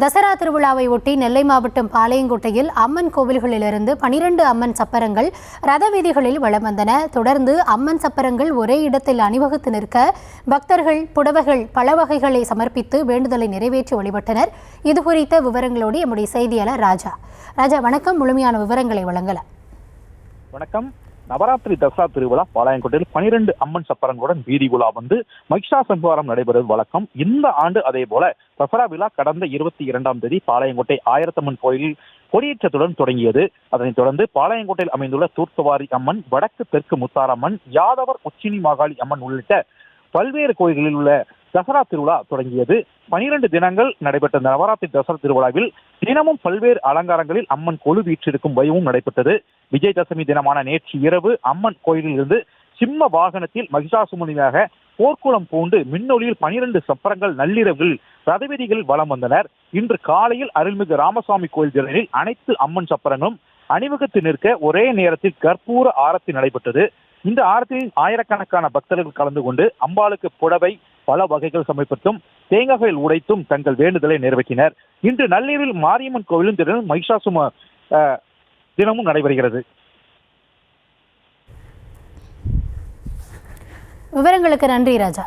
தசரா திருவிழாவை ஒட்டி நெல்லை மாவட்டம் பாளையங்கோட்டையில் அம்மன் கோவில்களிலிருந்து 12 அம்மன் சப்பரங்கள் ரத வீதிகளில் வலம் வந்தன. தொடர்ந்து அம்மன் சப்பரங்கள் ஒரே இடத்தில் அணிவகுத்து நிற்க பக்தர்கள் புடவைகள் பல வகைகளை சமர்ப்பித்து வேண்டுதலை நிறைவேற்றி வழிபட்டனர். இதுகுறித்த விவரங்களோடு எம்முடைய செய்தியாளர் ராஜா. வணக்கம். முழுமையான விவரங்களை வழங்கலாம். வணக்கம். நவராத்திரி தசரா திருவிழா பாளையங்கோட்டையில் 12 அம்மன் சப்பரங்களுடன் வீதி உலா வந்து மகிஷாசம்ஹாரம் நடைபெறுவது வழக்கம். இந்த ஆண்டு அதே போல தசரா விழா கடந்த 22ஆம் தேதி பாளையங்கோட்டை ஆயிரத்தம்மன் கோயிலில் கொடியேற்றத்துடன் தொடங்கியது. அதனைத் தொடர்ந்து பாளையங்கோட்டையில் அமைந்துள்ள தூர்த்தவாரி அம்மன், வடக்கு தெற்கு முத்தாரம்மன், யாதவர் உச்சினி மாகாளி அம்மன் உள்ளிட்ட பல்வேறு கோயில்களில் உள்ள தசரா திருவிழா தொடங்கியது. 12 தினங்கள் நடைபெற்ற நவராத்திரி தசரா திருவிழாவில் தினமும் பல்வேறு அலங்காரங்களில் அம்மன் கொலு வீற்றிருக்கும் வைபவம் நடைபெற்றது. விஜயதசமி தினமான நேற்று இரவு அம்மன் கோயிலில் இருந்து சிம்ம வாகனத்தில் மகிஷாசுரமர்த்தினியாக போர்க்குளம் பூண்டு மின்னொலியில் 12 சப்பரங்கள் நள்ளிரவில் ரதவீதிகளில் வலம் வந்தனர். இன்று காலையில் அருள்மிகு ராமசாமி கோயில் திடலில் அனைத்து அம்மன் சப்பரங்களும் அணிவகுத்து நிற்க ஒரே நேரத்தில் கற்பூர ஆரத்தி நடைபெற்றது. இந்த ஆரத்தியில் ஆயிரக்கணக்கான பக்தர்கள் கலந்து கொண்டு அம்பாளுக்கு புடவை பல வகைகள் சமர்ப்பித்தும் தேங்காய்கள் உடைத்தும் தங்கள் வேண்டுதலை நிறைவேற்றினர். இன்று நள்ளிரவில் மாரியம்மன் கோவிலும் தினம் மகிஷாசுர தினமும் நடைபெறுகிறது. விவரங்களுக்கு நன்றி ராஜா.